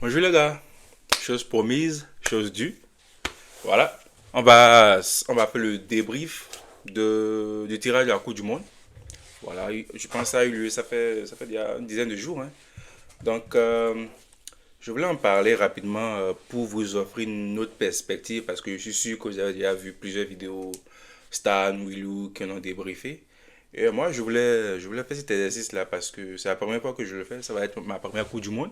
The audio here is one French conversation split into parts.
Bonjour les gars, chose promise, chose due. Voilà, on va faire le débrief du tirage de la Coupe du Monde. Voilà, je pense que ça a eu lieu, ça fait il y a une dizaine de jours, hein. Donc, je voulais en parler rapidement pour vous offrir une autre perspective parce que je suis sûr que vous avez déjà vu plusieurs vidéos Stan, Willou qui en ont débriefé. Et moi, je voulais faire cet exercice-là parce que c'est la première fois que je le fais. Ça va être ma première Coupe du Monde.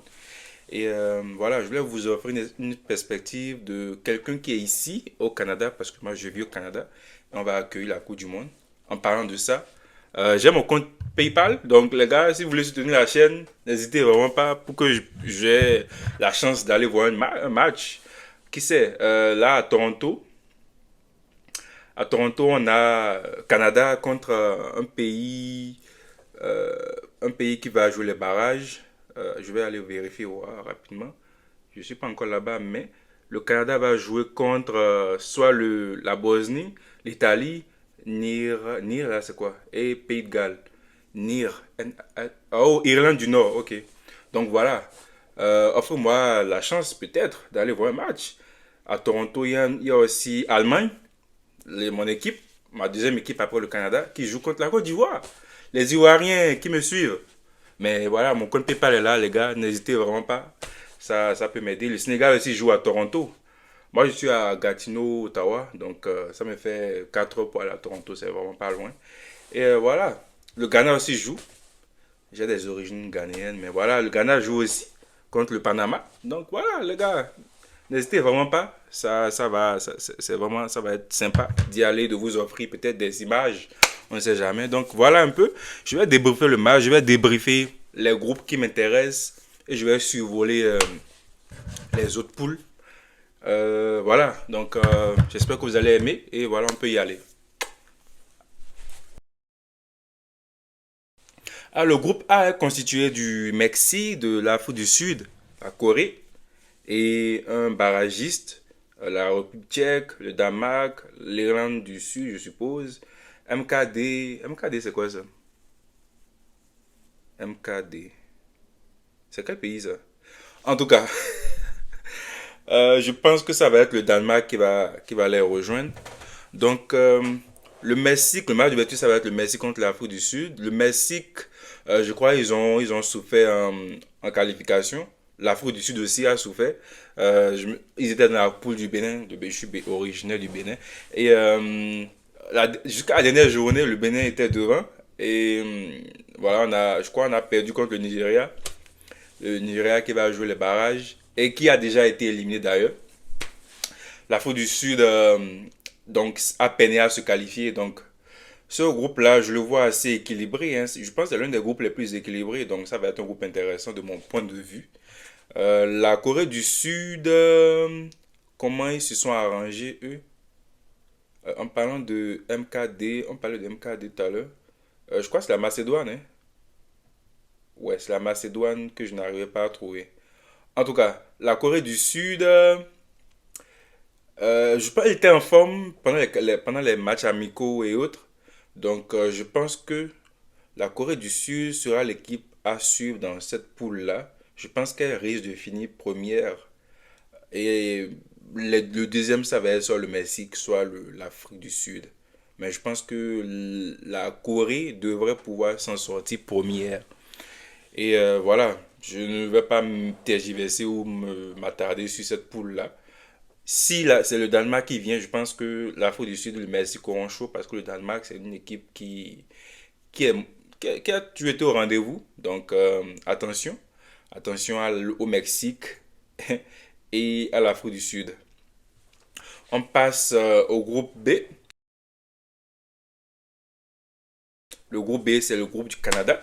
Et voilà, je voulais vous offrir une perspective de quelqu'un qui est ici au Canada, parce que moi je vis au Canada, et on va accueillir la Coupe du Monde. En parlant de ça, j'ai mon compte PayPal, donc les gars, si vous voulez soutenir la chaîne, n'hésitez vraiment pas pour que j'ai la chance d'aller voir un match. Qui sait, là à Toronto, on a Canada contre euh, un pays qui va jouer les barrages. Je vais aller vérifier rapidement. Je ne suis pas encore là-bas, mais le Canada va jouer contre soit la Bosnie, l'Italie, NIR, là c'est quoi? Et Pays de Galles. NIR. Oh, Irlande du Nord, ok. Donc voilà. Offre-moi la chance peut-être d'aller voir un match. À Toronto, il y a aussi Allemagne, mon équipe, ma deuxième équipe après le Canada, qui joue contre la Côte d'Ivoire. Les Ivoiriens qui me suivent. Mais voilà, mon compte PayPal est là, les gars. N'hésitez vraiment pas. Ça peut m'aider. Le Sénégal aussi joue à Toronto. Moi, je suis à Gatineau, Ottawa. Donc, ça me fait 4 heures pour aller à Toronto. C'est vraiment pas loin. Et voilà. Le Ghana aussi joue. J'ai des origines ghanéennes. Mais voilà, le Ghana joue aussi contre le Panama. Donc, voilà, les gars. N'hésitez vraiment pas. Ça va être sympa d'y aller, de vous offrir peut-être des images. On ne sait jamais. Donc voilà un peu. Je vais débriefer le match. Je vais débriefer les groupes qui m'intéressent. Et je vais survoler les autres poules. Voilà. Donc j'espère que vous allez aimer. Et voilà, on peut y aller. Ah, le groupe A est constitué du Mexique, de l'Afrique du Sud, la Corée, et un barragiste, la République tchèque, le Danemark, l'Irlande du Sud, je suppose. MKD, c'est quoi ça? MKD. C'est quel pays ça? En tout cas, je pense que ça va être le Danemark qui va les rejoindre. Donc, le match d'ouverture, ça va être le Mexique contre l'Afrique du Sud. Le Mexique, je crois, ils ont souffert en qualification. L'Afrique du Sud aussi a souffert. Ils étaient dans la poule du Bénin. Je suis originaire du Bénin. Et jusqu'à la dernière journée, le Bénin était devant. Et voilà, je crois qu'on a perdu contre le Nigeria. Le Nigeria qui va jouer les barrages et qui a déjà été éliminé d'ailleurs. L'Afrique du Sud donc, a peiné à se qualifier. Donc, ce groupe-là, je le vois assez équilibré, hein. Je pense que c'est l'un des groupes les plus équilibrés. Donc, ça va être un groupe intéressant de mon point de vue. La Corée du Sud, comment ils se sont arrangés, eux? En parlant de MKD, on parlait de MKD tout à l'heure. Je crois que c'est la Macédoine, hein? Ouais, c'est la Macédoine que je n'arrivais pas à trouver. En tout cas, la Corée du Sud, je pense qu'elle était en forme pendant les matchs amicaux et autres. Donc, je pense que la Corée du Sud sera l'équipe à suivre dans cette poule-là. Je pense qu'elle risque de finir première. Et le deuxième, ça va être soit le Mexique, soit l'Afrique du Sud. Mais je pense que la Corée devrait pouvoir s'en sortir première. Et voilà, je ne vais pas me tergiverser ou m'attarder sur cette poule-là. Si là, c'est le Danemark qui vient, je pense que l'Afrique du Sud et le Mexique auront chaud parce que le Danemark, c'est une équipe qui, est, qui a toujours été au rendez-vous. Donc, attention. Attention au Mexique et à l'Afrique du Sud. On passe au groupe B. Le groupe B, c'est le groupe du Canada.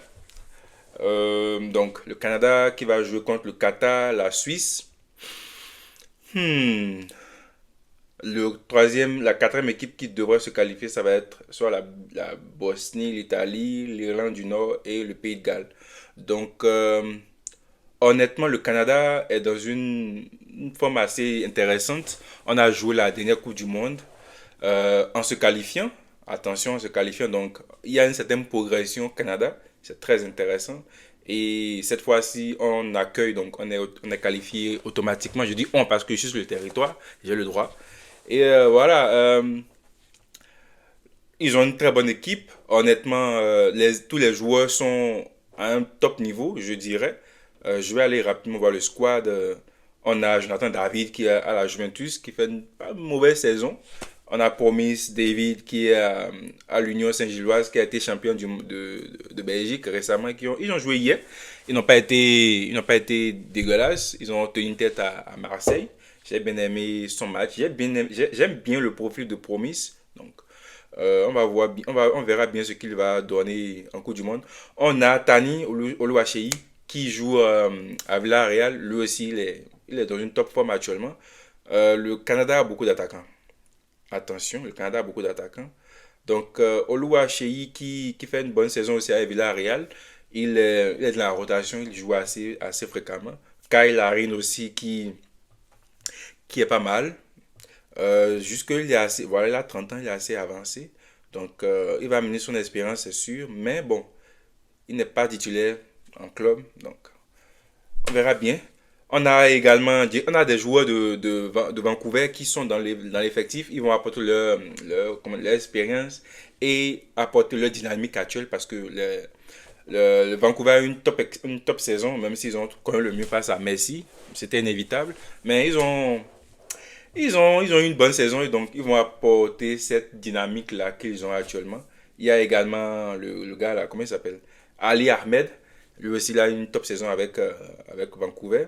Donc, le Canada qui va jouer contre le Qatar, la Suisse. Hmm. La quatrième équipe qui devrait se qualifier, ça va être soit la Bosnie, l'Italie, l'Irlande du Nord et le Pays de Galles. Donc, honnêtement, le Canada est dans une forme assez intéressante. On a joué la dernière Coupe du Monde en se qualifiant. Attention, en se qualifiant. Donc, il y a une certaine progression au Canada. C'est très intéressant. Et cette fois-ci, on accueille, donc on est qualifié automatiquement. Je dis on parce que je suis sur le territoire, j'ai le droit. Et voilà, ils ont une très bonne équipe. Honnêtement, tous les joueurs sont à un top niveau, je dirais. Je vais aller rapidement voir le squad. On a Jonathan David qui est à la Juventus, qui fait une pas mauvaise saison. On a Promis David qui est à l'Union Saint-Gilloise, qui a été champion de Belgique récemment. Ils ont joué hier. Ils n'ont pas été dégueulasses. Ils ont tenu une tête à Marseille. J'ai bien aimé son match. J'aime bien le profil de Promis. Donc, on va voir, on verra bien ce qu'il va donner en Coupe du Monde. On a Tani Oluwaseyi qui joue à Villarreal. Lui aussi, il est dans une top forme actuellement. Le Canada a beaucoup d'attaquants. Attention, le Canada a beaucoup d'attaquants. Donc, Oluwaseyi qui fait une bonne saison aussi à Villarreal. Il est de la rotation, il joue assez fréquemment. Kyle Larin aussi qui est pas mal. Jusque il est assez, voilà, il a 30 ans, il est assez avancé. Donc, il va amener son expérience, c'est sûr. Mais bon, il n'est pas titulaire en club. Donc, on verra bien. On a des joueurs de Vancouver qui sont dans l'effectif. Ils vont apporter leur expérience et apporter leur dynamique actuelle parce que le Vancouver a une top saison, même s'ils ont connu le mieux face à Messi. C'était inévitable. Mais ils ont eu une bonne saison et donc ils vont apporter cette dynamique-là qu'ils ont actuellement. Il y a également le gars là, comment il s'appelle? Ali Ahmed. Lui aussi, il a une top saison avec Vancouver.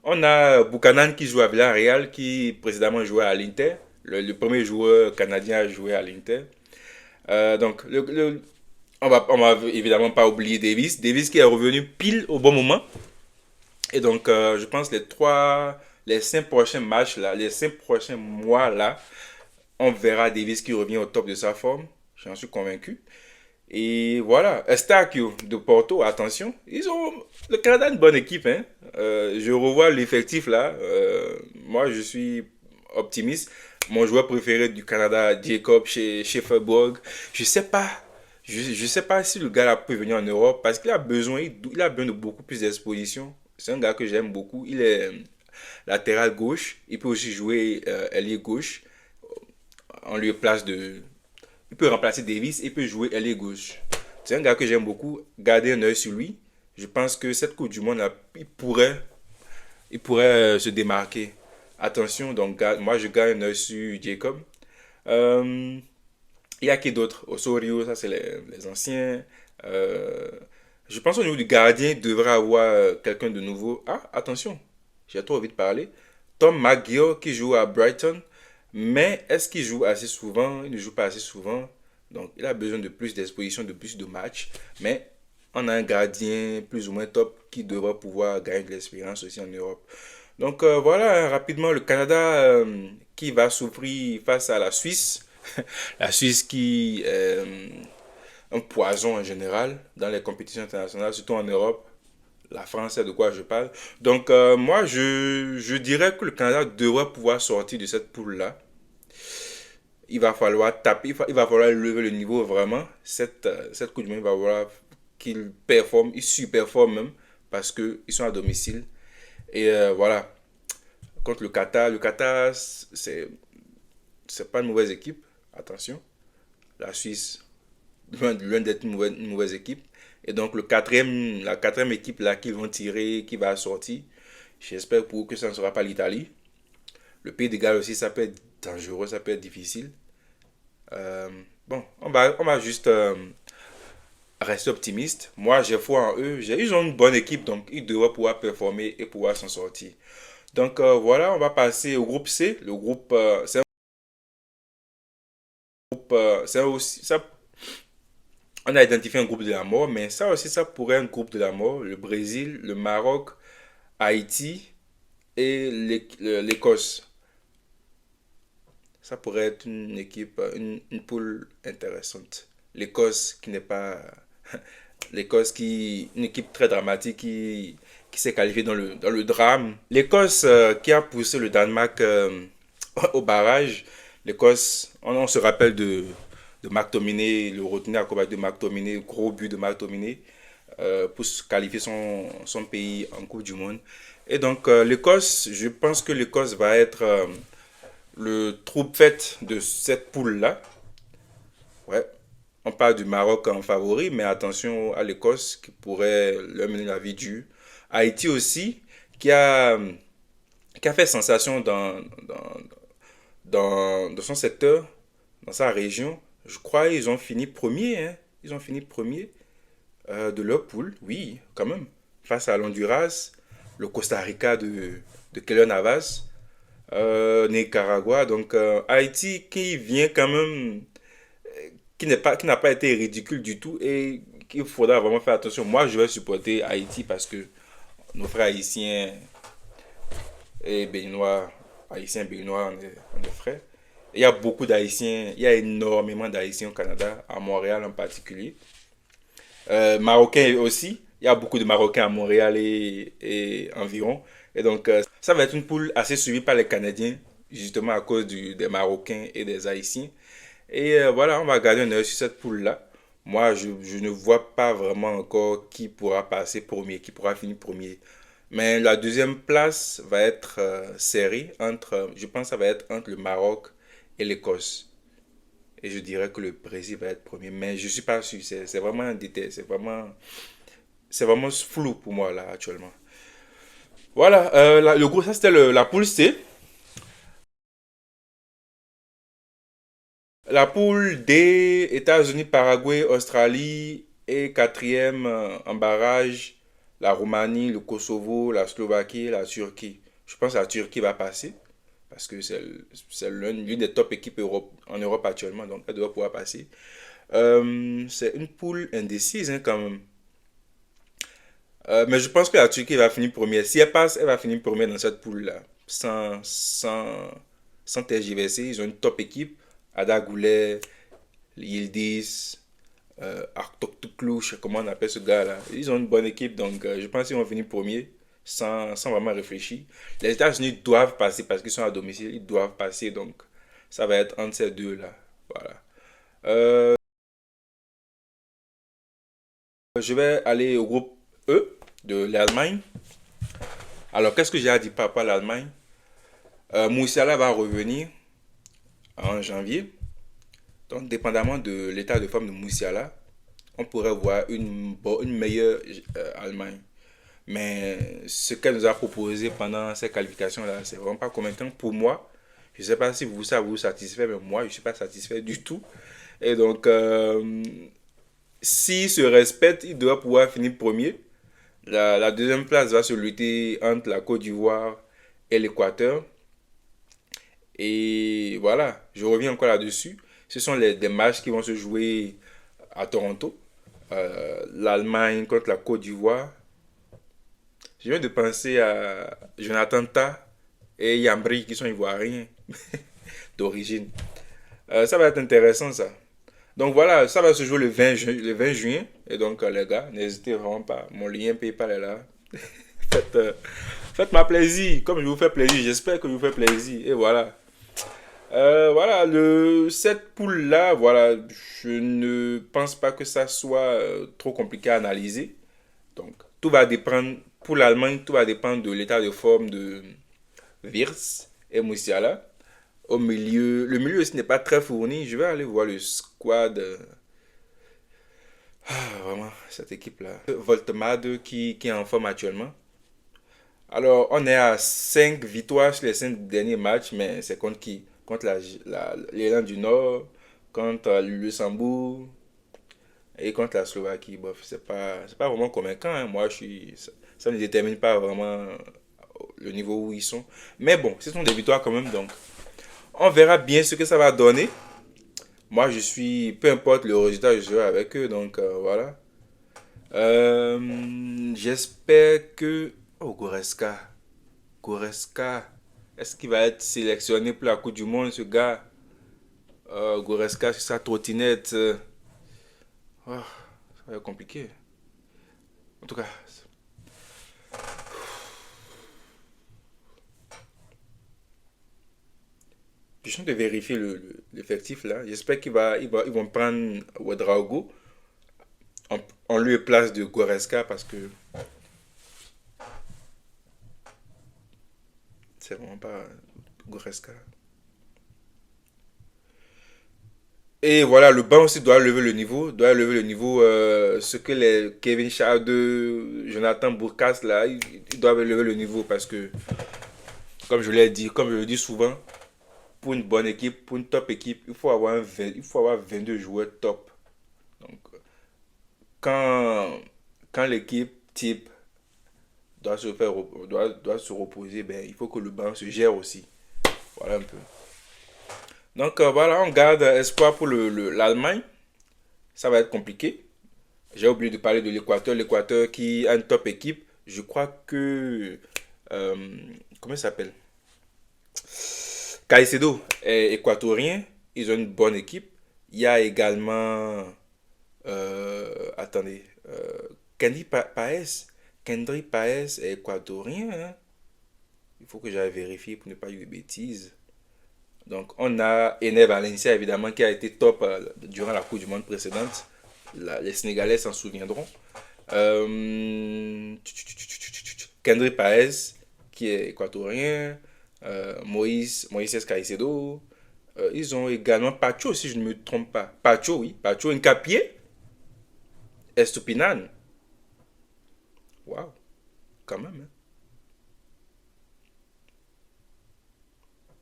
On a Buchanan qui joue à Villarreal, qui précédemment jouait à l'Inter. Le premier joueur canadien à jouer à l'Inter. Donc, on va évidemment pas oublier Davis. Davis qui est revenu pile au bon moment. Et donc, je pense les 5 prochains matchs là, les 5 prochains mois là, on verra Davis qui revient au top de sa forme. J'en suis convaincu. Et voilà, Eustáquio de Porto, attention, le Canada a une bonne équipe, hein. Je revois l'effectif là. Moi, je suis optimiste. Mon joueur préféré du Canada, Jacob chez Freiburg. Je sais pas, je sais pas si le gars là peut venir en Europe parce qu'il a besoin de beaucoup plus d'exposition. C'est un gars que j'aime beaucoup. Il est latéral gauche. Il peut aussi jouer ailier gauche en lieu place de. Il peut remplacer Davis et il peut jouer ailier gauche. C'est un gars que j'aime beaucoup. Garder un œil sur lui. Je pense que cette Coupe du Monde, là, il pourrait se démarquer. Attention, donc moi je garde un œil sur Jacob. Euh, il y a qui d'autre? Osorio, ça c'est les anciens. Euh, je pense au niveau du gardien, il devrait avoir quelqu'un de nouveau. Ah, attention, j'ai trop envie de parler. Tom McGill qui joue à Brighton. Mais est-ce qu'il joue assez souvent? Il ne joue pas assez souvent. Donc il a besoin de plus d'exposition, de plus de matchs. Mais on a un gardien plus ou moins top qui devrait pouvoir gagner de l'expérience aussi en Europe. Donc voilà, rapidement, le Canada qui va souffrir face à la Suisse. La Suisse qui est un poison en général dans les compétitions internationales, surtout en Europe. La France sait de quoi je parle. Donc moi, je dirais que le Canada devrait pouvoir sortir de cette poule-là. Il va falloir taper, il va falloir lever le niveau vraiment. Cette Coupe du Monde, il va falloir qu'ils performent, ils surperforment même, parce qu'ils sont à domicile. Et voilà, contre le Qatar, c'est pas une mauvaise équipe, attention. La Suisse, loin d'être une mauvaise équipe. Et donc la quatrième équipe là qu'ils vont tirer, qui va sortir, j'espère pour que ça ne sera pas l'Italie. Le Pays de Galles aussi, ça peut être dangereux, ça peut être difficile. Euh, bon, on va juste rester optimiste. Moi, j'ai foi en eux. Ils ont une bonne équipe, donc ils devraient pouvoir performer et pouvoir s'en sortir. Donc voilà, on va passer au groupe C. Le groupe, c'est un groupe, c'est aussi, ça, on a identifié un groupe de la mort, mais ça aussi, ça pourrait être un groupe de la mort. Le Brésil, le Maroc, Haïti et l'Écosse. Ça pourrait être une équipe, une poule intéressante. L'Écosse qui n'est pas. L'Écosse une équipe très dramatique qui s'est qualifiée dans le drame. L'Écosse qui a poussé le Danemark au barrage. L'Écosse, on se rappelle de McTominay, le retourné à combattre de McTominay, gros but de McTominay. pour se qualifier son pays en Coupe du Monde. Et donc, l'Écosse, je pense que l'Écosse va être le troupe fait de cette poule-là. Ouais. On parle du Maroc en favori, mais attention à l'Écosse qui pourrait leur mener la vie dure. Haïti aussi, qui a, qui a fait sensation dans son secteur, dans sa région. Je crois qu'ils ont fini premier, hein. Ils ont fini premier de leur poule, oui, quand même. Face à l'Honduras, le Costa Rica de Keylor Navas, Nicaragua. Donc Haïti qui vient quand même, qui n'a pas été ridicule du tout et qu'il faudra vraiment faire attention. Moi, je vais supporter Haïti parce que nos frères haïtiens et béninois, haïtiens, béninois, on est frères. Il y a beaucoup d'Haïtiens, il y a énormément d'Haïtiens au Canada, à Montréal en particulier. Marocains aussi, il y a beaucoup de Marocains à Montréal et environ. Et donc, ça va être une poule assez suivie par les Canadiens, justement à cause des Marocains et des Haïtiens. Et voilà, on va garder un œil sur cette poule-là. Moi, je ne vois pas vraiment encore qui pourra passer premier, qui pourra finir premier. Mais la deuxième place va être serrée entre, je pense que ça va être entre le Maroc et l'Écosse. Et je dirais que le Brésil va être premier. Mais je ne suis pas sûr. C'est vraiment un détail. C'est vraiment flou pour moi là actuellement. Voilà, le groupe, ça c'était la poule C. La poule D, États-Unis, Paraguay, Australie et quatrième en barrage, la Roumanie, le Kosovo, la Slovaquie, la Turquie. Je pense que la Turquie va passer parce que c'est l'une des top équipes en Europe actuellement, donc elle doit pouvoir passer. C'est une poule indécise hein, quand même. Mais je pense que la Turquie va finir première. Si elle passe, elle va finir première dans cette poule-là. Sans tergiverser. Ils ont une top équipe. Ada Goulet, Yildiz, Artoktuklu, je sais comment on appelle ce gars-là. Ils ont une bonne équipe, donc je pense qu'ils vont finir premier sans vraiment réfléchir. Les États-Unis doivent passer parce qu'ils sont à domicile. Ils doivent passer, donc ça va être entre ces deux-là. Voilà. Euh, je vais aller au groupe E de l'Allemagne. Alors, qu'est-ce que j'ai à dire par rapport à l'Allemagne? Moussiala va revenir en janvier. Donc, dépendamment de l'état de forme de Moussiala, on pourrait voir une meilleure Allemagne. Mais ce qu'elle nous a proposé pendant ces qualifications-là, c'est vraiment pas convaincant pour moi. Je ne sais pas si vous, ça vous satisfait, mais moi, je ne suis pas satisfait du tout. Et donc, s'il se respecte, il doit pouvoir finir premier. La deuxième place va se lutter entre la Côte d'Ivoire et l'Équateur. Et voilà, je reviens encore là-dessus. Ce sont des matchs qui vont se jouer à Toronto. L'Allemagne contre la Côte d'Ivoire. Je viens de penser à Jonathan Tah et Yambri qui sont ivoiriens d'origine. Ça va être intéressant ça. Donc voilà, ça va se jouer le 20 juin. Et donc les gars, n'hésitez vraiment pas. Mon lien PayPal est là. Faites, faites-moi plaisir. Comme je vous fais plaisir, j'espère que je vous fais plaisir. Et voilà. Voilà, cette poule-là, voilà, je ne pense pas que ça soit trop compliqué à analyser. Donc, tout va dépendre, pour l'Allemagne, tout va dépendre de l'état de forme de Wirtz et Musiala. Au milieu, le milieu aussi n'est pas très fourni. Je vais aller voir le squad. Vraiment, cette équipe-là. Voltemade qui est en forme actuellement. Alors, on est à 5 victoires sur les 5 derniers matchs, mais c'est contre qui? Contre l'Irlande du Nord, contre le Luxembourg et contre la Slovaquie. Bof, c'est pas vraiment convaincant, hein. Moi, ça ne détermine pas vraiment le niveau où ils sont. Mais bon, ce sont des victoires quand même, donc on verra bien ce que ça va donner. Moi, peu importe le résultat, je serai avec eux, donc voilà. J'espère que... Oh, Goreska. Est-ce qu'il va être sélectionné pour la Coupe du Monde, ce gars? Goreska sur sa trottinette. Oh, ça va être compliqué. En tout cas, je suis en train de vérifier l'effectif là. J'espère ils vont prendre Ouedraogo en lieu et place de Goretzka parce que c'est vraiment pas Goretzka. Et voilà, le banc aussi doit lever le niveau, ce que les Kevin Schade, Jonathan Bourkas, là, ils doivent lever le niveau parce que, comme je l'ai dit, comme je le dis souvent, pour une bonne équipe, pour une top équipe, il faut avoir 22 joueurs top. Donc, quand, quand l'équipe type doit se reposer, ben, il faut que le banc se gère aussi. Voilà un peu. Donc, voilà, on garde espoir pour l'Allemagne. Ça va être compliqué. J'ai oublié de parler de l'Équateur. L'Équateur qui a une top équipe. Je crois que. euh, comment il s'appelle? Caicedo est équatorien. Ils ont une bonne équipe. Il y a également. Attendez. Paez. Kendry Paez est équatorien, hein. Il faut que j'aille vérifier pour ne pas dire de bêtises. Donc, on a Ené Valencia, évidemment, qui a été top durant la Coupe du Monde précédente. Les Sénégalais s'en souviendront. Kendry Paez, qui est équatorien. Moïse Caicedo. Ils ont également Pacho, si je ne me trompe pas. Pacho, oui. Pacho, Nkapié, Estupinan. Waouh, quand même, hein.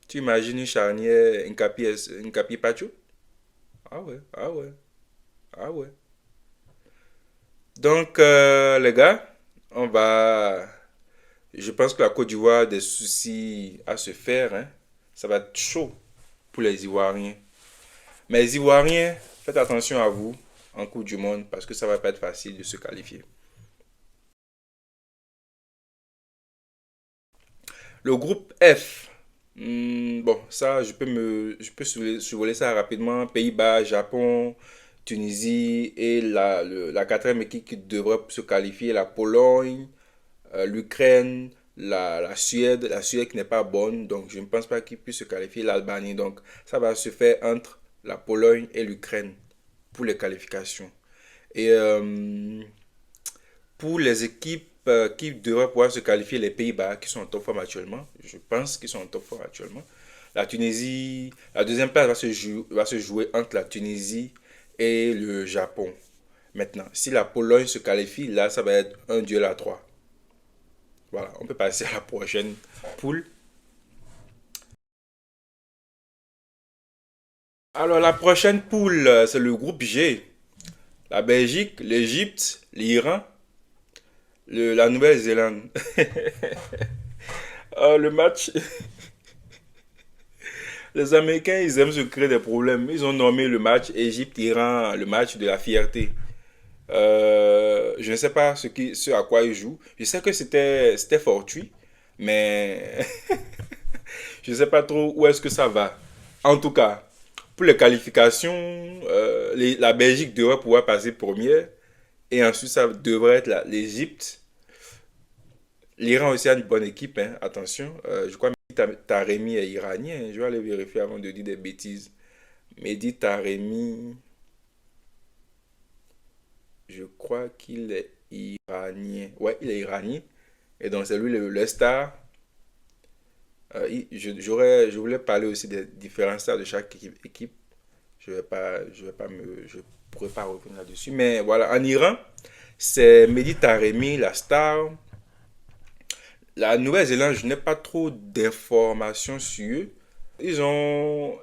Tu imagines une charnière Nkapié Pacho? Ah ouais, ah ouais, ah ouais. Donc, les gars, on va. Je pense que la Côte d'Ivoire a des soucis à se faire, hein. Ça va être chaud pour les Ivoiriens. Mais les Ivoiriens, faites attention à vous en Coupe du Monde parce que ça va pas être facile de se qualifier. Le groupe F. Bon, ça, je peux survoler ça rapidement. Pays-Bas, Japon, Tunisie et la quatrième équipe qui devrait se qualifier, la Pologne, l'Ukraine, la Suède qui n'est pas bonne, donc je ne pense pas qu'il puisse se qualifier, l'Albanie. Donc ça va se faire entre la Pologne et l'Ukraine pour les qualifications. Et pour les équipes qui devraient pouvoir se qualifier, les Pays-Bas qui sont en top forme actuellement, je pense qu'ils sont en top forme actuellement. La Tunisie, la deuxième place va se jouer entre la Tunisie et le Japon. Maintenant, si la Pologne se qualifie, là, ça va être un duel à trois. Voilà, on peut passer à la prochaine poule. Alors, la prochaine poule, c'est le groupe G. La Belgique, l'Égypte, l'Iran, la Nouvelle-Zélande. Le match, les Américains, ils aiment se créer des problèmes. Ils ont nommé le match Égypte-Iran le match de la fierté. Je ne sais pas ce à quoi ils jouent. Je sais que c'était fortuit, mais je ne sais pas trop où est-ce que ça va. En tout cas, pour les qualifications, la Belgique devrait pouvoir passer première. Et ensuite, ça devrait être l'Égypte. L'Iran aussi a une bonne équipe, hein, attention. Je crois que Taremi est iranien, hein. Je vais aller vérifier avant de dire des bêtises. Mehdi Taremi, je crois qu'il est iranien. Ouais, il est iranien. Et donc, c'est lui le star. Je voulais parler aussi des différents stars de chaque équipe. Je pourrais pas revenir là-dessus. Mais voilà, en Iran, c'est Mehdi Taremi, la star. La Nouvelle-Zélande, je n'ai pas trop d'informations sur eux. Ils ont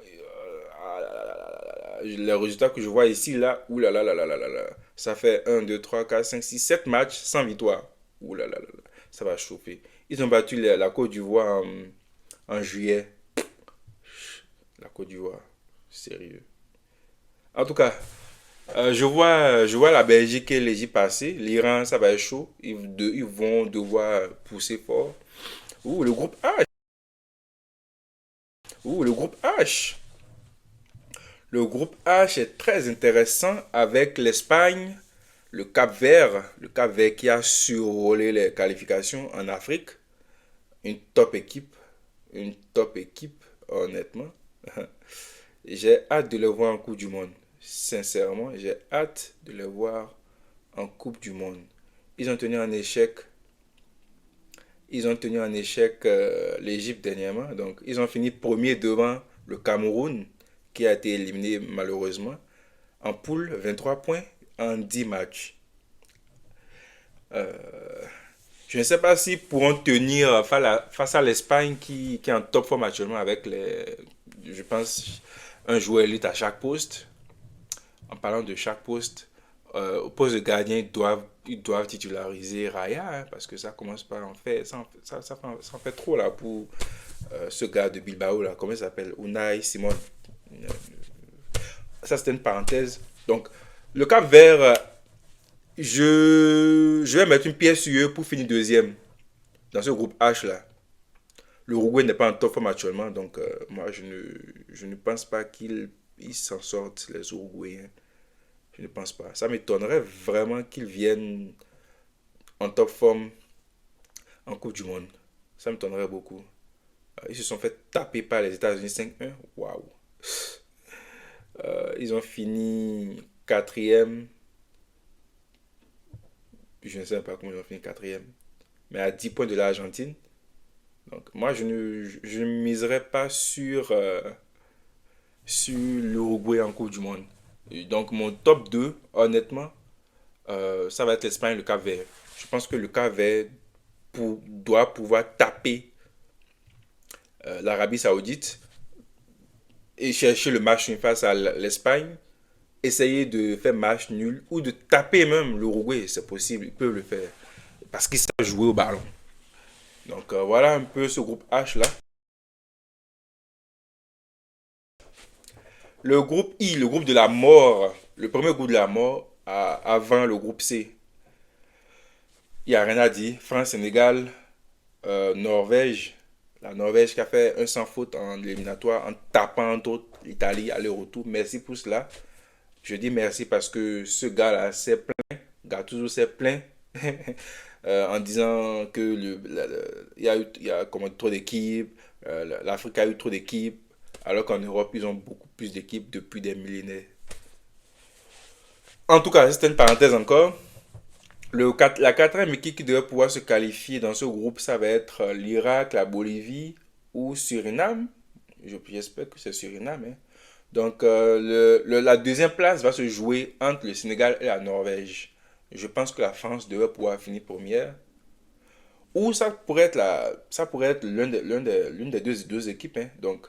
les résultats que je vois ici, là, ouh là là là là là là là. Ça fait 1, 2, 3, 4, 5, 6, 7 matchs sans victoire. Ouh là là là là. Ça va chauffer. Ils ont battu la Côte d'Ivoire en juillet. La Côte d'Ivoire. Sérieux. En tout cas, je vois la Belgique et l'Égypte passer. L'Iran, ça va être chaud. Ils vont devoir pousser fort. Ouh, le groupe H. Ouh, le groupe H. Le groupe H est très intéressant avec l'Espagne, le Cap Vert qui a survolé les qualifications en Afrique. Une top équipe, une top équipe, honnêtement. J'ai hâte de le voir en Coupe du Monde. Sincèrement, j'ai hâte de le voir en Coupe du Monde. Ils ont tenu en échec, ils ont tenu en échec l'Égypte dernièrement. Donc, ils ont fini premier devant le Cameroun, qui a été éliminé malheureusement. En poule, 23 points en 10 matchs. Euh, je ne sais pas s'ils pourront tenir face à l'Espagne qui est en top forme actuellement avec je pense, un joueur élite à chaque poste. En parlant de chaque poste, au poste de gardien, ils doivent titulariser Raya, hein, parce que ça commence pas en fait, ça en fait trop là pour ce gars de Bilbao là, comment il s'appelle, Unai Simon. Ça c'était une parenthèse. Donc le Cap Vert, je vais mettre une pièce sur eux pour finir deuxième dans ce groupe H là. L'Uruguay n'est pas en top forme actuellement, donc moi je ne pense pas qu'ils s'en sortent les Uruguayens. Je ne pense pas. Ça m'étonnerait vraiment qu'ils viennent en top forme en Coupe du Monde. Ça m'étonnerait beaucoup. Ils se sont fait taper par les États-Unis 5-1. Waouh. Ils ont fini quatrième. Je ne sais pas comment ils ont fini quatrième. Mais à 10 points de l'Argentine. Donc moi, je ne miserais pas sur l'Uruguay en Coupe du Monde. Et donc mon top 2 honnêtement, ça va être l'Espagne et le Cap-Vert. Je pense que le Cap-Vert doit pouvoir taper l'Arabie Saoudite et chercher le match nul face à l'Espagne, essayer de faire match nul ou de taper même l'Uruguay, c'est possible, ils peuvent le faire parce qu'ils savent jouer au ballon. Donc voilà un peu ce groupe H là. Le groupe I, le groupe de la mort, le premier groupe de la mort avant le groupe C. Il n'y a rien à dire. France, Sénégal, Norvège. La Norvège qui a fait un sans faute en éliminatoire en tapant entre autres l'Italie aller-retour. Merci pour cela. Je dis merci parce que ce gars-là s'est plaint. Gattuso s'est plaint en disant que il y a comme trop d'équipes. L'Afrique a eu trop d'équipes. Alors qu'en Europe, ils ont beaucoup plus d'équipes depuis des millénaires. En tout cas, c'était une parenthèse encore. La quatrième équipe qui devrait pouvoir se qualifier dans ce groupe, ça va être l'Irak, la Bolivie ou Suriname. J'espère que c'est Suriname, hein. Donc, la deuxième place va se jouer entre le Sénégal et la Norvège. Je pense que la France devrait pouvoir finir première. Ou ça pourrait être l'une des deux équipes, hein. Donc,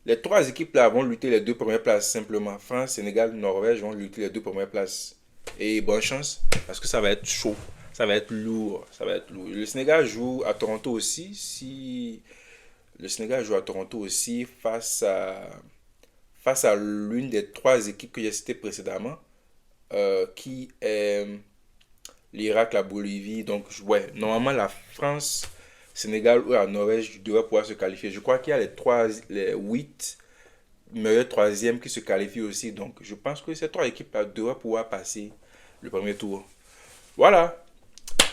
les trois équipes là vont lutter les deux premières places simplement. France, Sénégal, Norvège vont lutter les deux premières places. Et bonne chance parce que ça va être chaud. Ça va être lourd. Ça va être lourd. Le Sénégal joue à Toronto aussi. Si le Sénégal joue à Toronto aussi face à l'une des trois équipes que j'ai citées précédemment, qui est l'Irak, la Bolivie. Donc, ouais, normalement, la France, Sénégal ou la Norvège devraient pouvoir se qualifier. Je crois qu'il y a les 8 meilleurs troisièmes qui se qualifient aussi. Donc, je pense que ces trois équipes-là devraient pouvoir passer le premier tour. Voilà.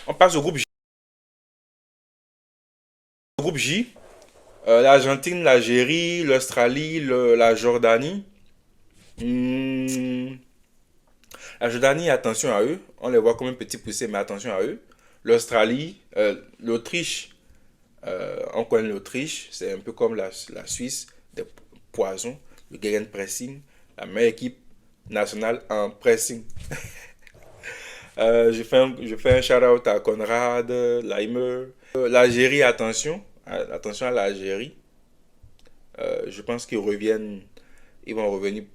On passe au groupe J. Au groupe J, l'Argentine, l'Algérie, l'Australie, la Jordanie. Hmm, La Jordanie, attention à eux. On les voit comme un petit poussé, mais attention à eux. L'Australie, l'Autriche, on connaît l'Autriche. C'est un peu comme la Suisse, des poisons, le Gegenpressing, la meilleure équipe nationale en pressing. Je fais un shout-out à Conrad, Leimer. L'Algérie, attention. Attention à l'Algérie. Je pense ils vont revenir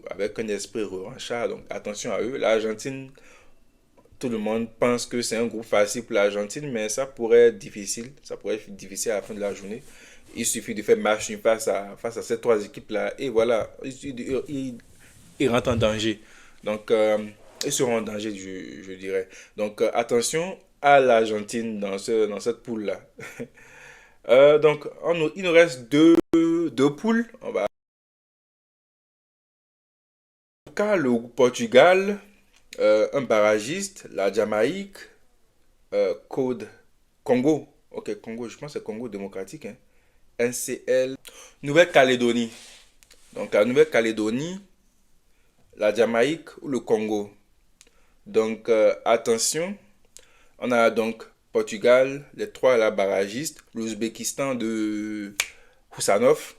avec un esprit revanchard. Donc attention à eux. L'Argentine, tout le monde pense que c'est un groupe facile pour l'Argentine, mais ça pourrait être difficile. Ça pourrait être difficile à la fin de la journée. Il suffit de faire match nul face à ces trois équipes-là. Et voilà, ils rentrent en danger. Donc, ils seront en danger, je dirais. Donc, attention à l'Argentine dans cette poule-là. Donc, il nous reste deux poules. En tout cas, le Portugal, un barragiste, la Jamaïque, Congo. Ok, Congo, je pense que c'est Congo démocratique, hein. NCL. Nouvelle-Calédonie. Donc, la Nouvelle-Calédonie, la Jamaïque ou le Congo. Donc, attention, on a donc Portugal, les trois là barragistes, l'Ouzbékistan de Husanov,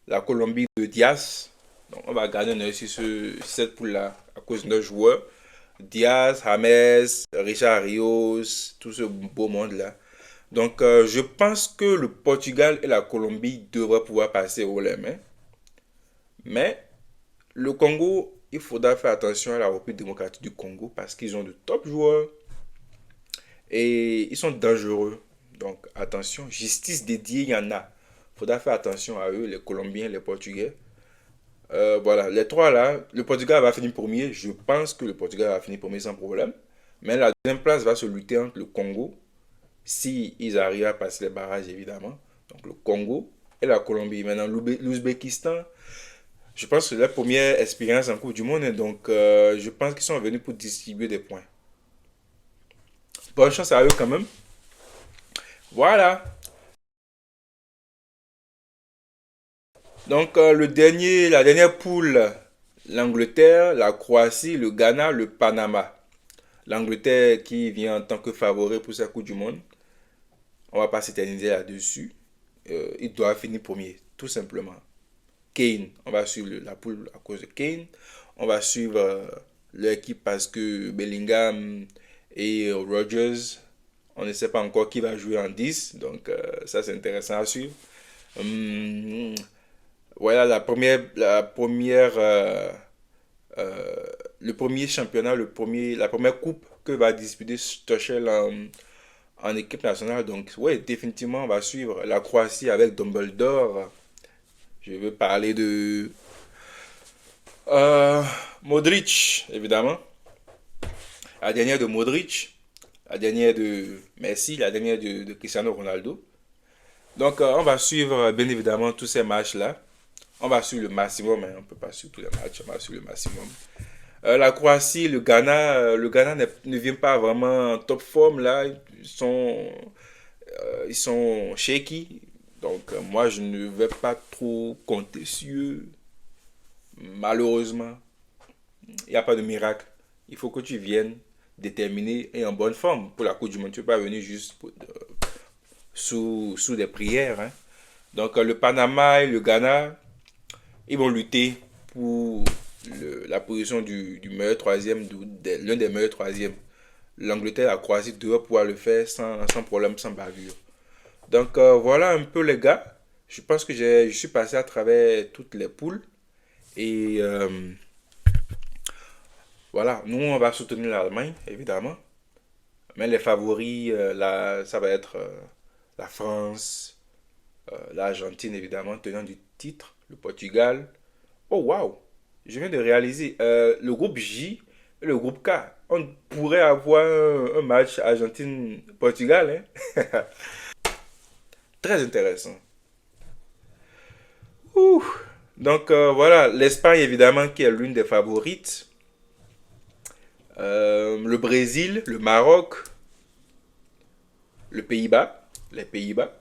la Colombie de Diaz. Donc, on va garder un œil sur cette poule-là à cause de nos joueurs. Diaz, James, Richard Rios, tout ce beau monde-là. Donc, je pense que le Portugal et la Colombie devraient pouvoir passer au les mains. Mais le Congo, il faudra faire attention à la République démocratique du Congo parce qu'ils ont de top joueurs et ils sont dangereux. Donc, attention, justice dédiée, il y en a. Il faudra faire attention à eux, les Colombiens, les Portugais. Voilà, les trois là, le Portugal va finir premier. Je pense que le Portugal va finir premier sans problème. Mais la deuxième place va se lutter entre le Congo, si ils arrivent à passer les barrages évidemment. Donc le Congo et la Colombie. Maintenant, l'Ouzbékistan, je pense que c'est la première expérience en Coupe du Monde. Donc je pense qu'ils sont venus pour distribuer des points. Bonne chance à eux quand même. Voilà. Donc la dernière poule, l'Angleterre, la Croatie, le Ghana, le Panama. L'Angleterre qui vient en tant que favori pour sa Coupe du Monde. On va pas s'éterniser là-dessus. Il doit finir premier, tout simplement. Kane, on va suivre la poule à cause de Kane. On va suivre l'équipe parce que Bellingham et Rodgers, on ne sait pas encore qui va jouer en 10. Donc ça c'est intéressant à suivre. Hum, voilà euh, le premier championnat, la première coupe que va disputer Tuchel en équipe nationale. Donc, ouais, définitivement, on va suivre la Croatie avec Dumbledore. Je veux parler de euh, Modric, évidemment. La dernière de Modric, la dernière de Messi, la dernière de Cristiano Ronaldo. Donc, on va suivre bien évidemment tous ces matchs-là. On va suivre le maximum, hein. On ne peut pas suivre tous les matchs, on va suivre le maximum. La Croatie, le Ghana ne vient pas vraiment en top forme là. Ils sont shaky. Donc, moi, je ne vais pas trop compter sur eux. Malheureusement, il n'y a pas de miracle. Il faut que tu viennes déterminé et en bonne forme pour la Coupe du Monde. Tu ne peux pas venir juste sous des prières, hein. Donc, le Panama et le Ghana, ils vont lutter pour la position du meilleur troisième, l'un des meilleurs troisièmes. L'Angleterre, la Croatie devrait pouvoir le faire sans problème, sans bavure. Donc voilà un peu les gars. Je pense que je suis passé à travers toutes les poules. Et voilà, nous on va soutenir l'Allemagne, évidemment. Mais les favoris, là, ça va être la France, l'Argentine, évidemment, tenant du titre, le Portugal. Oh waouh! Je viens de réaliser, le groupe J et le groupe K. On pourrait avoir un match Argentine-Portugal, hein? Très intéressant. Ouh. Donc voilà, l'Espagne évidemment qui est l'une des favorites. Le Brésil, le Maroc, le Pays-Bas, les Pays-Bas.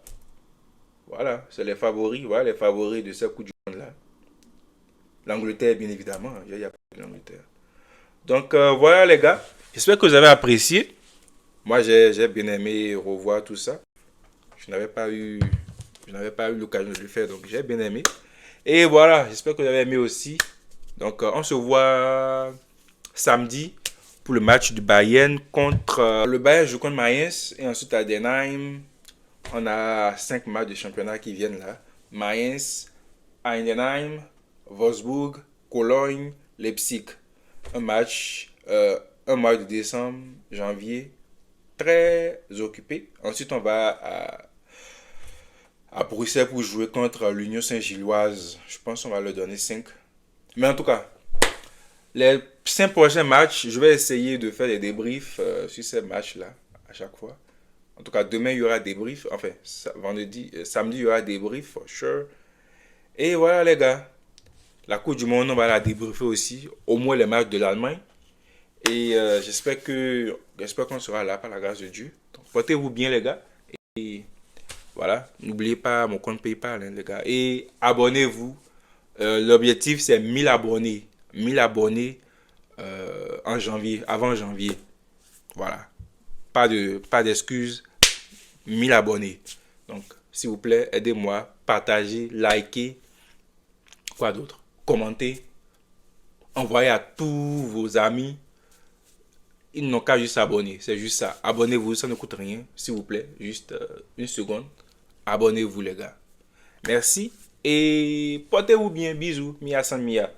Voilà, c'est les favoris, voilà les favoris de cette Coupe du Monde là. L'Angleterre bien évidemment, il y a pas l'Angleterre. Donc voilà les gars, j'espère que vous avez apprécié. Moi j'ai bien aimé revoir tout ça. Je n'avais pas eu je n'avais pas eu l'occasion de le faire donc j'ai bien aimé. Et voilà, j'espère que vous avez aimé aussi. Donc on se voit samedi pour le match du Bayern contre le Bayern joue contre Mayence et ensuite à Denheim. On a 5 matchs de championnat qui viennent là. Mayence, Heidenheim, Wolfsburg, Cologne, Leipzig. Un mois de décembre, janvier, très occupé. Ensuite, on va à Bruxelles pour jouer contre l'Union Saint-Gilloise. Je pense qu'on va leur donner 5. Mais en tout cas, les 5 prochains matchs, je vais essayer de faire des débriefs sur ces matchs-là à chaque fois. En tout cas, demain, il y aura des débriefs. Enfin, samedi, il y aura des débriefs, for sure. Et voilà, les gars. La Coupe du Monde, on va la débriefer aussi. Au moins les matchs de l'Allemagne. Et j'espère qu'on sera là par la grâce de Dieu. Donc, portez-vous bien, les gars. Et voilà, n'oubliez pas mon compte PayPal, hein, les gars. Et abonnez-vous. L'objectif, c'est 1000 abonnés. 1000 abonnés en janvier, avant janvier. Voilà. Pas d'excuses. 1000 abonnés. Donc, s'il vous plaît, aidez-moi, partagez, likez, quoi d'autre? Commentez, envoyez à tous vos amis. Ils n'ont qu'à juste s'abonner. C'est juste ça. Abonnez-vous, ça ne coûte rien. S'il vous plaît, juste une seconde. Abonnez-vous, les gars. Merci. Et portez-vous bien. Bisous. Mia san Mia.